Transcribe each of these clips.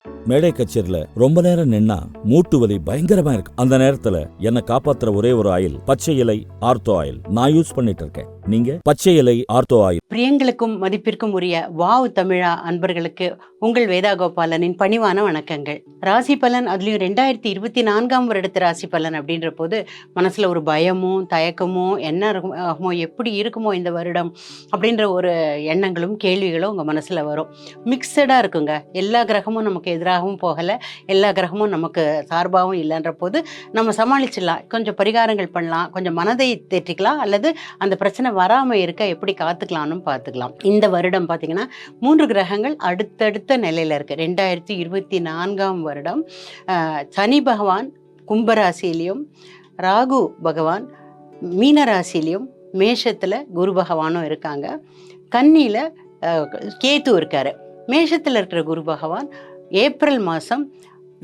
மேடை கச்சேரியில ரொம்ப நேரம் நின்னா மூட்டு வலி பயங்கரமா இருக்கு. அந்த நேரத்துல என்ன காப்பாத்துற ஒரே ஒரு ஆயில் பச்சை இலை ஆர்த்தோ ஆயில் நான் யூஸ் பண்ணிட்டு இருக்கேன். நீங்க பச்சை இலை ஆர்த்தோ ஆயில். பிரியங்களுக்கும் மதிப்பிற்கும் உரிய வாவ் தமிழா அன்பர்களுக்கு உங்கள் வேதாகோபாலனின் பணிவான வணக்கங்கள். ராசி பலன், அதுலயும் 2024 வருடத்து ராசி பலன் அப்படின்ற போது மனசுல ஒரு பயமும் தயக்கமும் என்ன இருக்குமோ, எப்படி இருக்குமோ இந்த வருடம் அப்படின்ற ஒரு எண்ணங்களும் கேள்விகளும் உங்க மனசுல வரும். மிக்சடா இருக்குங்க. எல்லா கிரகமும் நமக்கு எதிராகவும் போகலை, எல்லா கிரகமும் நமக்கு சார்பாகவும் இல்லைன்ற போது நம்ம சமாளிச்சிடலாம். கொஞ்சம் பரிகாரங்கள் பண்ணலாம், கொஞ்சம் மனதை தேற்றிக்கலாம், அல்லது அந்த பிரச்சனை வராமல் இருக்க எப்படி காத்துக்கலாம்னு பார்த்துக்கலாம். இந்த வருடம் பார்த்தீங்கன்னா 3 கிரகங்கள் அடுத்தடுத்த நிலையில் இருக்கு. 2024 வருடம் சனி பகவான் கும்பராசிலையும், ராகு பகவான் மீனராசிலையும், மேஷத்தில் குரு பகவானும் இருக்காங்க, கன்னியில் கேத்து இருக்காரு. மேஷத்தில் இருக்கிற குரு பகவான் ஏப்ரல் மாதம்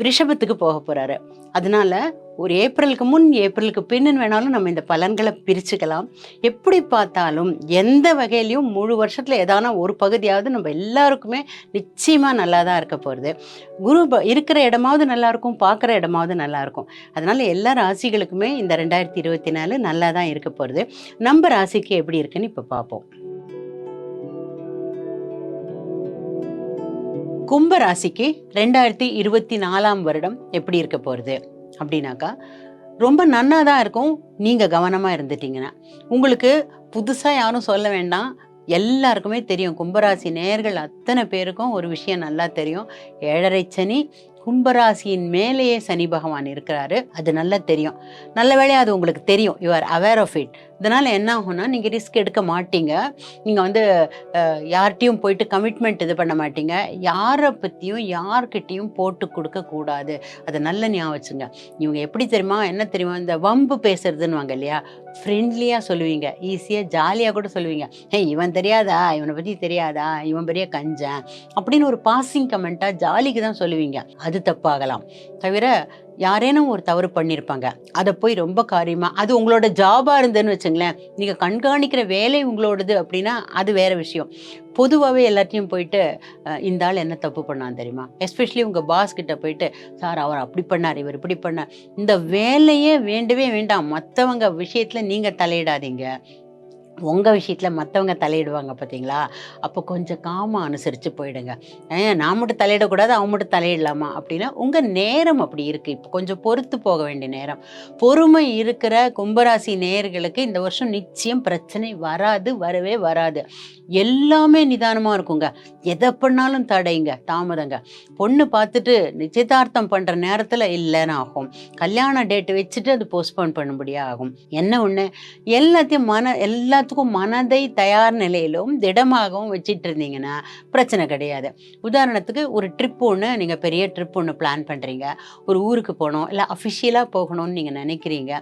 ரிஷபத்துக்கு போக போகிறாரு. அதனால ஒரு ஏப்ரலுக்கு முன் ஏப்ரலுக்கு பின்னு வேணாலும் நம்ம இந்த பலன்களை பிரிச்சுக்கலாம். எப்படி பார்த்தாலும் எந்த வகையிலையும் முழு வருஷத்தில் ஏதான ஒரு பகுதியாவது நம்ம எல்லாருக்குமே நிச்சயமாக நல்லா தான் இருக்க போகிறது. குரு இருக்கிற இடமாவது நல்லாயிருக்கும், பார்க்குற இடமாவது நல்லாயிருக்கும். அதனால் எல்லா ராசிகளுக்குமே இந்த 2024 நல்லா தான் இருக்க போகிறது. நம்ம ராசிக்கு எப்படி இருக்குன்னு இப்போ பார்ப்போம். கும்ப ராசிக்கு 2024 வருடம் எப்படி இருக்க போகிறது அப்படின்னாக்கா, ரொம்ப நன்னா தான் இருக்கும். நீங்கள் கவனமாக இருந்துட்டீங்கன்னா உங்களுக்கு புதுசாக யாரும் சொல்ல வேண்டாம். எல்லாருக்குமே தெரியும். கும்பராசி நேயர்கள் அத்தனை பேருக்கும் ஒரு விஷயம் நல்லா தெரியும். 7.5 சனி, கும்பராசியின் மேலேயே சனி பகவான் இருக்கிறாரு. அது நல்லா தெரியும். நல்ல வேளையா அது உங்களுக்கு தெரியும். You are aware of it. இதனால் என்ன ஆகும்னா, நீங்கள் ரிஸ்க் எடுக்க மாட்டீங்க. நீங்கள் யார்கிட்டையும் போயிட்டு கமிட்மெண்ட் இது பண்ண மாட்டீங்க. யாரை பற்றியும் யார்கிட்டையும் போட்டு கொடுக்கக்கூடாது. அதை நல்ல ஞாபகம் வச்சுங்க. இவங்க எப்படி தெரியுமா, என்ன தெரியுமா, இந்த வம்பு பேசுறதுன்னு வாங்க இல்லையா, ஃப்ரெண்ட்லியாக சொல்லுவீங்க, ஈஸியாக ஜாலியாக கூட சொல்லுவீங்க. இவன் தெரியாதா, இவனை பற்றி தெரியாதா, இவன் பெரிய கஞ்சன் அப்படின்னு ஒரு பாசிங் கமெண்ட்டாக ஜாலிக்கு தான் சொல்லுவீங்க. அது தப்பாகலாம். தவிர யாரேனும் ஒரு தவறு பண்ணியிருப்பாங்க, அதை போய் ரொம்ப காரியமாக, அது உங்களோட ஜாபாக இருந்ததுன்னு வச்சுங்களேன், நீங்கள் கண்காணிக்கிற வேலை உங்களோடது அப்படின்னா அது வேறு விஷயம். பொதுவாகவே எல்லாத்தையும் போயிட்டு இந்த ஆள் என்ன தப்பு பண்ணான்னு தெரியுமா, எஸ்பெஷலி உங்கள் பாஸ் கிட்ட போயிட்டு, சார் அவர் அப்படி பண்ணார், இவர் இப்படி பண்ணார், இந்த வேலையே வேண்டவே வேண்டாம். மற்றவங்க விஷயத்தில் நீங்கள் தலையிடாதீங்க. உங்கள் விஷயத்தில் மற்றவங்க தலையிடுவாங்க பார்த்தீங்களா, அப்போ கொஞ்சம் காமாக அனுசரித்து போயிடுங்க. நான் மட்டும் தலையிடக்கூடாது, அவன் மட்டும் தலையிடலாமா அப்படின்னா உங்கள் நேரம் அப்படி இருக்குது. இப்போ கொஞ்சம் பொறுத்து போக வேண்டிய நேரம். பொறுமை இருக்கிற கும்பராசி நேயர்களுக்கு இந்த வருஷம் நிச்சயம் பிரச்சனை வராது, வரவே வராது. எல்லாமே நிதானமாக இருக்குங்க. எதை பண்ணாலும் தடைங்க, தாமதங்க. பொண்ணு பார்த்துட்டு நிச்சயதார்த்தம் பண்ணுற நேரத்தில் இல்லைன்னு ஆகும். கல்யாண டேட்டு வச்சுட்டு அது போஸ்ட்போன் பண்ணும்படியாக ஆகும். என்ன ஒன்று, எல்லாத்தையும் எல்லாத்துக்கும் மனதை தயார் நிலையிலும் திடமாகவும் வச்சிட்டு இருந்தீங்கன்னா பிரச்சனை கிடையாது. உதாரணத்துக்கு ஒரு ட்ரிப் ஒன்று, நீங்கள் பெரிய ட்ரிப் ஒன்று பிளான் பண்ணுறீங்க, ஒரு ஊருக்கு போகணும், இல்லை அஃபிஷியலாக போகணும்னு நீங்கள் நினைக்கிறீங்க.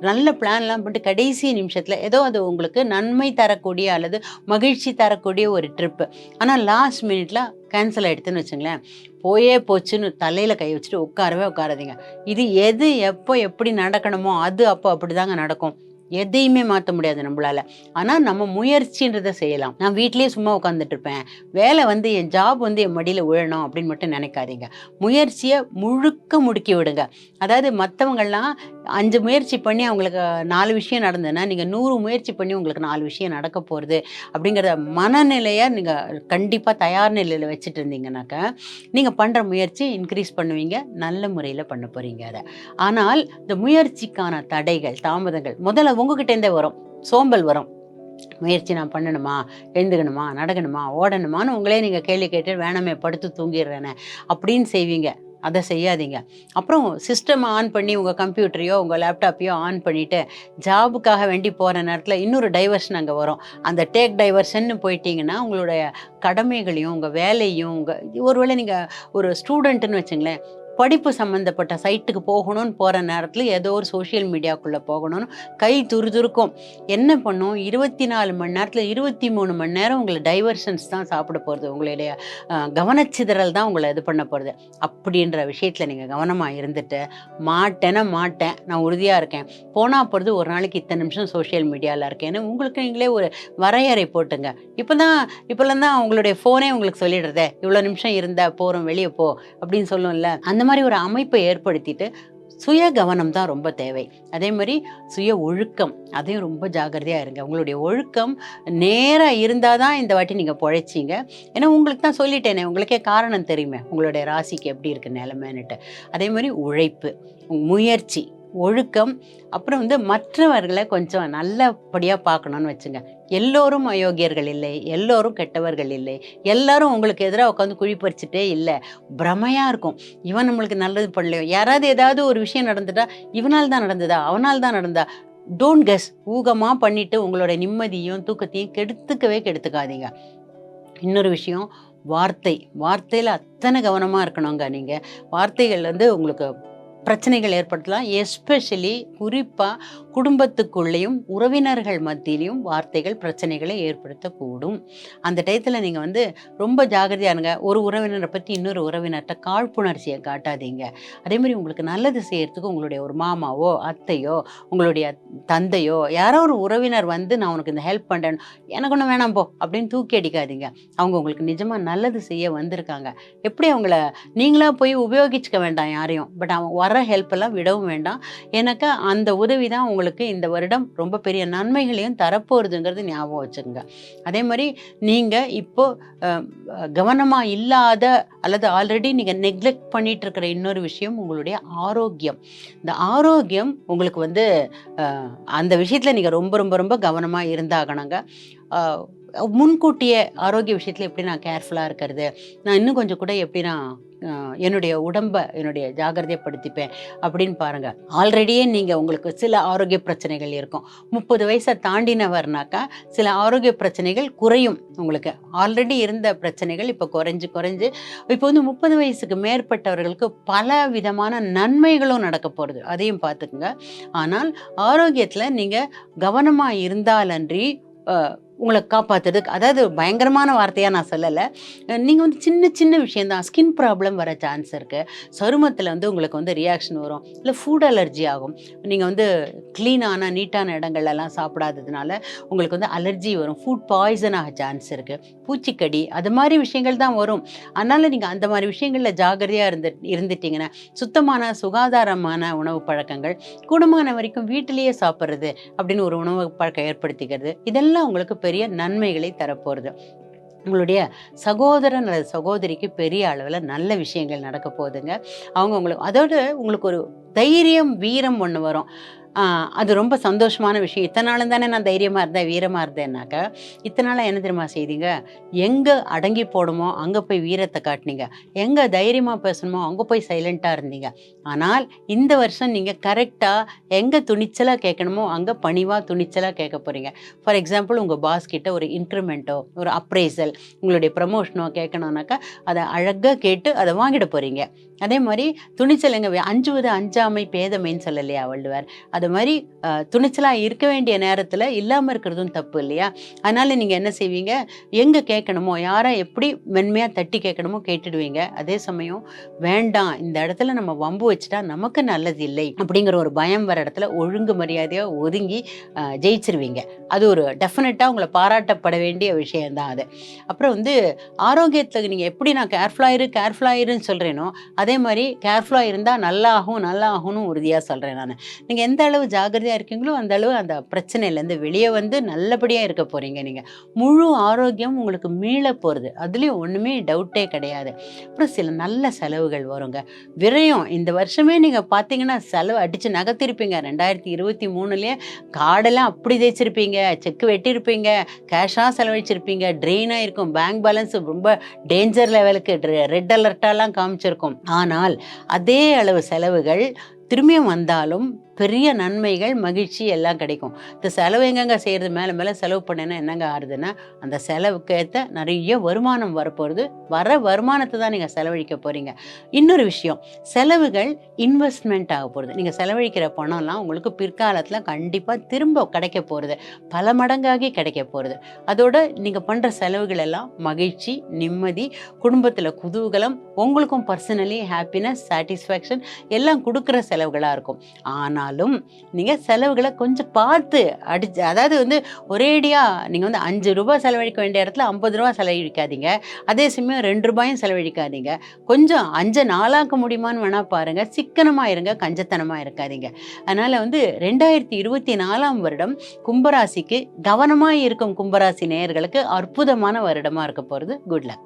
நல்ல பிளான்லாம் பண்ணிட்டு கடைசி நிமிஷத்தில் ஏதோ அது உங்களுக்கு நன்மை தரக்கூடிய அல்லது மகிழ்ச்சி தரக்கூடிய ஒரு ட்ரிப்பு, ஆனால் லாஸ்ட் மினிட்ல கேன்சல் ஆகிடுதுன்னு வச்சுங்களேன், போயே போச்சுன்னு தலையில் கை வச்சுட்டு உட்காராதீங்க. இது எது எப்போ எப்படி நடக்கணுமோ அது அப்போ அப்படி தாங்க நடக்கும். எதையுமே மாற்ற முடியாது நம்மளால. ஆனால் நம்ம முயற்சின்றதை செய்யலாம். நான் வீட்லேயே சும்மா உட்காந்துட்டு இருப்பேன், வேலை என் ஜாப் என் மடியில் விழணும் அப்படின்னு மட்டும் நினைக்காதீங்க. முயற்சியை முடுக்கி விடுங்க. அதாவது மற்றவங்கள்லாம் 5 முயற்சி பண்ணி அவங்களுக்கு 4 விஷயம் நடந்ததுன்னா, நீங்கள் 100 முயற்சி பண்ணி உங்களுக்கு 4 விஷயம் நடக்க போகிறது அப்படிங்கிறத மனநிலையை நீங்கள் கண்டிப்பாக தயார் நிலையில் வச்சுட்டு இருந்தீங்கன்னாக்கா, நீங்கள் பண்ணுற முயற்சி இன்க்ரீஸ் பண்ணுவீங்க, நல்ல முறையில் பண்ண போகிறீங்க அதை. ஆனால் இந்த முயற்சிக்கான தடைகள், தாமதங்கள் முதல்ல உங்ககிட்டேருந்தே வரும். சோம்பல் வரும். முயற்சி நான் பண்ணணுமா, எழுந்துக்கணுமா, நடக்கணுமா, ஓடணுமான்னு உங்களே நீங்கள் கேள்வி கேட்டு, வேணாமே படுத்து தூங்கிடுறேனே அப்படின்னு செய்வீங்க. அதை செய்யாதீங்க. அப்புறம் சிஸ்டம் ஆன் பண்ணி உங்கள் கம்ப்யூட்டரையோ உங்கள் லேப்டாப்பையோ ஆன் பண்ணிவிட்டு ஜாபுக்காக வேண்டி போகிற நேரத்தில் இன்னொரு டைவர்ஷன் அங்கே வரும். அந்த டேக் டைவர்ஷன்னு போயிட்டீங்கன்னா உங்களுடைய கடமைகளையும் உங்கள் வேலையும் ஒருவேளை நீங்கள் ஒரு ஸ்டூடெண்ட்டுன்னு வச்சுங்களேன், படிப்பு சம்மந்தப்பட்ட சைட்டுக்கு போகணும்னு போகிற நேரத்தில் ஏதோ ஒரு சோஷியல் மீடியாக்குள்ளே போகணும்னு கை துருதுருக்கும். என்ன பண்ணும், 24 மணி நேரத்தில் 23 மணி நேரம் உங்களை டைவர்ஷன்ஸ் தான் சாப்பிட போகிறது, உங்களுடைய கவனச்சிதறல் தான் உங்களை இது பண்ண போகிறது. அப்படின்ற விஷயத்தில் நீங்கள் கவனமாக இருந்துட்டு, மாட்டேன் நான் உறுதியாக இருக்கேன், போனால் போகிறது ஒரு நாளைக்கு இத்தனை நிமிஷம் சோஷியல் மீடியாவில் இருக்கேன்னு உங்களுக்கு நீங்களே ஒரு வரையறை போட்டுங்க. இப்போல்லாம் தான் உங்களுடைய ஃபோனே உங்களுக்கு சொல்லிடுறதே, இவ்வளோ நிமிஷம் இருந்தால் போகிறோம் வெளியே போ அப்படின்னு சொல்லும்ல. அந்த மாதிரி ஒரு அமைப்பை ஏற்படுத்திட்டு சுய கவனம் தான் ரொம்ப தேவை. அதே மாதிரி சுய ஒழுக்கம், அதையும் ரொம்ப ஜாக்கிரதையாக இருங்க. உங்களுடைய ஒழுக்கம் நேராக இருந்தால் தான் இந்த வாட்டி நீங்கள் பொழைச்சிங்க. ஏன்னா உங்களுக்கு தான் சொல்லிட்டேனே, உங்களுக்கே காரணம் தெரியுமே உங்களுடைய ராசிக்கு எப்படி இருக்குது நிலைமைன்னுட்டு. அதே மாதிரி உழைப்பு, முயற்சி, ஒழுக்கம், அப்புறம் மற்றவர்களை கொஞ்சம் நல்லபடியாக பார்க்கணுன்னு வச்சுங்க. எல்லோரும் அயோக்கியர்கள் இல்லை, எல்லோரும் கெட்டவர்கள் இல்லை, எல்லாரும் உங்களுக்கு எதிராக உட்காந்து குழி பறிச்சுட்டே இல்லை. பிரமையாக இருக்கும், இவன் நம்மளுக்கு நல்லது பண்ணலையோ, யாராவது ஏதாவது ஒரு விஷயம் நடந்துட்டா இவனால் தான் நடந்ததா, அவனால் தான் நடந்தா. டோன்ட் கெஸ், ஊகமாக பண்ணிவிட்டு உங்களோட நிம்மதியும் தூக்கத்தையும் கெடுத்துக்காதீங்க. இன்னொரு விஷயம், வார்த்தையில் அத்தனை கவனமாக இருக்கணுங்க. நீங்கள் வார்த்தைகள் உங்களுக்கு பிரச்சனைகள் ஏற்படுத்தலாம். எஸ்பெஷலி குறிப்பாக குடும்பத்துக்குள்ளேயும் உறவினர்கள் மத்தியிலையும் வார்த்தைகள் பிரச்சனைகளை ஏற்படுத்தக்கூடும். அந்த டயத்தில் நீங்கள் ரொம்ப ஜாகிரதையாக இருங்க. ஒரு உறவினரை பற்றி இன்னொரு உறவினர்கிட்ட காழ்ப்புணர்ச்சியை காட்டாதீங்க. அதே மாதிரி உங்களுக்கு நல்லது செய்யறதுக்கு உங்களுடைய ஒரு மாமாவோ அத்தையோ உங்களுடைய தந்தையோ யாரோ ஒரு உறவினர் நான் உனக்கு இந்த ஹெல்ப் பண்ணுறேன்னு, எனக்கு ஒன்றும் வேணாம் போ அப்படின்னு தூக்கி அடிக்காதீங்க. அவங்க உங்களுக்கு நிஜமாக நல்லது செய்ய வந்திருக்காங்க. எப்படி அவங்கள நீங்களாக போய் உபயோகிச்சுக்க வேண்டாம் யாரையும், பட் அவங்க வர ஹெல்ப்பெல்லாம் விடவும் வேண்டாம். எனக்கு அந்த உதவி தான் உங்களுக்கு இந்த வருடம் ரொம்ப பெரிய நன்மைகளையும் தரப்போகுதுங்கிறது ஞாபகம் வச்சுக்கோங்க. அதே மாதிரி நீங்கள் இப்போது கவனமாக இல்லாத அல்லது ஆல்ரெடி நீங்கள் நெக்லெக்ட் பண்ணிட்டு இருக்கிற இன்னொரு விஷயம் உங்களுடைய ஆரோக்கியம். இந்த ஆரோக்கியம் உங்களுக்கு அந்த விஷயத்தில் நீங்கள் ரொம்ப ரொம்ப ரொம்ப கவனமாக இருந்தாகணுங்க. முன்கூட்டியே ஆரோக்கிய விஷயத்தில் எப்படி நான் கேர்ஃபுல்லாக இருக்கிறது, நான் இன்னும் கொஞ்சம் கூட எப்படி நான் என்னுடைய உடம்பை ஜாகிரதைப்படுத்திப்பேன் அப்படின்னு பாருங்கள். ஆல்ரெடியே நீங்கள் உங்களுக்கு சில ஆரோக்கிய பிரச்சனைகள் இருக்கும். 30 வயசை தாண்டினவர்னாக்கா சில ஆரோக்கிய பிரச்சனைகள் குறையும். உங்களுக்கு ஆல்ரெடி இருந்த பிரச்சனைகள் இப்போ குறைஞ்சு இப்போ 30 வயசுக்கு மேற்பட்டவர்களுக்கு பல விதமான நன்மைகளும் நடக்க போகிறது, அதையும் பார்த்துக்குங்க. ஆனால் ஆரோக்கியத்தில் நீங்கள் கவனமாக இருந்தாலன்றி உங்களை காப்பாற்றுறதுக்கு, அதாவது பயங்கரமான வார்த்தையாக நான் சொல்லலை, நீங்கள் சின்ன விஷயந்தான், ஸ்கின் ப்ராப்ளம் வர சான்ஸ் இருக்குது. சருமத்தில் உங்களுக்கு ரியாக்ஷன் வரும், இல்லை ஃபுட் அலர்ஜி ஆகும். நீங்கள் க்ளீனான நீட்டான இடங்கள்லாம் சாப்பிடாததுனால உங்களுக்கு அலர்ஜி வரும், ஃபுட் பாய்சன் ஆக சான்ஸ் இருக்குது, பூச்சிக்கடி, அது மாதிரி விஷயங்கள் தான் வரும். அதனால் நீங்கள் அந்த மாதிரி விஷயங்களில் ஜாகிரதையாக இருந்துட்டிங்கன்னா, சுத்தமான சுகாதாரமான உணவு பழக்கங்கள், கூடுமான வரைக்கும் வீட்டிலேயே சாப்பிட்றது அப்படின்னு ஒரு உணவு பழக்கம் ஏற்படுத்திக்கிறது, இதெல்லாம் உங்களுக்கு பெரிய நன்மைகளை தரப்போகிறது. உங்களுடைய சகோதரன் அல்லது சகோதரிக்கு பெரிய அளவில் நல்ல விஷயங்கள் நடக்க போகுதுங்க. அவங்க உங்களுக்கு ஒரு தைரியம், வீரம் ஒன்று வரும். அது ரொம்ப சந்தோஷமான விஷயம். இத்தனை நாளும் தானே நான் தைரியமாக இருந்தேன், வீரமாக இருந்தேன்னாக்கா, இத்தனை நாளாக என்ன தெரியுமா செய்தீங்க, எங்கே அடங்கி போடுமோ அங்கே போய் வீரத்தை காட்டினீங்க, எங்கே தைரியமாக பேசணுமோ அங்கே போய் சைலண்ட்டாக இருந்தீங்க. ஆனால் இந்த வருஷம் நீங்கள் கரெக்டாக எங்கே துணிச்சலாக கேட்கணுமோ அங்கே பணிவாக துணிச்சலாக கேட்க போகிறீங்க. ஃபார் எக்ஸாம்பிள், உங்கள் பாஸ் கிட்ட ஒரு இன்க்ரிமெண்ட்டோ ஒரு அப்ரைசல் உங்களுடைய ப்ரமோஷனோ கேட்கணுன்னாக்கா அதை அழகாக கேட்டு அதை வாங்கிட போகிறீங்க. அதே மாதிரி துணிச்சல் அஞ்சுவது அஞ்சாமை பேதமைன்னு சொல்லலையா வள்ளுவர், அது மாதிரி துணிச்சலாக இருக்க வேண்டிய நேரத்தில் இல்லாமல் இருக்கிறதும் தப்பு இல்லையா? அதனால் நீங்கள் என்ன செய்வீங்க, எங்கே கேட்கணுமோ யாரை எப்படி மென்மையாக தட்டி கேட்கணுமோ கேட்டுடுவீங்க. அதே சமயம் வேண்டாம், இந்த இடத்துல நம்ம வம்பு வச்சுட்டா நமக்கு நல்லது இல்லை அப்படிங்கிற ஒரு பயம் வர இடத்துல ஒழுங்கு மரியாதையாக ஒதுங்கி ஜெயிச்சிருவீங்க. அது ஒரு டெஃபினட்டாக உங்களை பாராட்டப்பட வேண்டிய விஷயந்தான் அது. அப்புறம் ஆரோக்கியத்தில் நீங்கள் எப்படி நான் கேர்ஃபுல்லாயிருன்னு சொல்கிறேனோ அதே மாதிரி கேர்ஃபுல்லாக இருந்தால் நல்லா ஆகும்னு உறுதியாக சொல்கிறேன் நான். நீங்கள் எந்த அளவு ஜாகிரதையாக இருக்கீங்களோ அந்த அளவு அந்த பிரச்சனையிலேருந்து வெளியே நல்லபடியாக இருக்க போகிறீங்க. நீங்கள் முழு ஆரோக்கியம் உங்களுக்கு மீள போகிறது, அதுலேயும் ஒன்றுமே டவுட்டே கிடையாது. அப்புறம் சில நல்ல செலவுகள் வருங்க. விரயம் இந்த வருஷமே நீங்கள் பார்த்தீங்கன்னா செலவு அடித்து நகர்த்திருப்பீங்க. 2023லேயே கார்டெல்லாம் அப்படி தேய்ச்சிருப்பீங்க, செக்கு வெட்டியிருப்பீங்க, கேஷாக செலவழிச்சிருப்பீங்க, ட்ரெயினாக இருக்கும், பேங்க் பேலன்ஸ் ரொம்ப டேஞ்சர் லெவலுக்கு ரெட் அலர்ட்டாலாம் காமிச்சிருக்கும். ஆனால் அதே அளவு செலவுகள் திரும்பியும் வந்தாலும் பெரிய நன்மைகள், மகிழ்ச்சி எல்லாம் கிடைக்கும். இந்த செலவு எங்கெங்க செய்கிறது, மேலே மேலே செலவு பண்ணேன்னா என்னங்க ஆறுதுன்னா, அந்த செலவுக்கு ஏற்ற நிறைய வருமானம் வரப்போகிறது. வர வருமானத்தை தான் நீங்கள் செலவழிக்க போகிறீங்க. இன்னொரு விஷயம், செலவுகள் இன்வெஸ்ட்மெண்ட் ஆக போகிறது. நீங்கள் செலவழிக்கிற பணம்லாம் உங்களுக்கு பிற்காலத்தில் கண்டிப்பாக திரும்ப கிடைக்க போகிறது, பல மடங்காகி கிடைக்க போகிறது. அதோட நீங்கள் பண்ணுற செலவுகள் எல்லாம் மகிழ்ச்சி, நிம்மதி, குடும்பத்தில் குதூகலம், உங்களுக்கும் பர்சனலி ஹாப்பினஸ், சாட்டிஸ்ஃபேக்ஷன் எல்லாம் கொடுக்குற செலவுகளாக இருக்கும். ஆனாலும் நீங்கள் செலவுகளை கொஞ்சம் பார்த்து அதாவது ஒரேடியாக நீங்கள் 5 ரூபாய் செலவழிக்க வேண்டிய இடத்துல 50 ரூபா செலவழிக்காதீங்க. அதே சமயம் 2 ரூபாயும் செலவழிக்காதீங்க. கொஞ்சம் 5 நாளாக்க முடியுமான்னு வேணால் பாருங்கள். சிக்கனமாக இருங்க, கஞ்சத்தனமாக இருக்காதீங்க. அதனால் 2024ஆம் வருடம் கும்பராசிக்கு, கவனமாக இருக்கும் கும்பராசி நேயர்களுக்கு அற்புதமான வருடமாக இருக்க போகிறது. Good luck.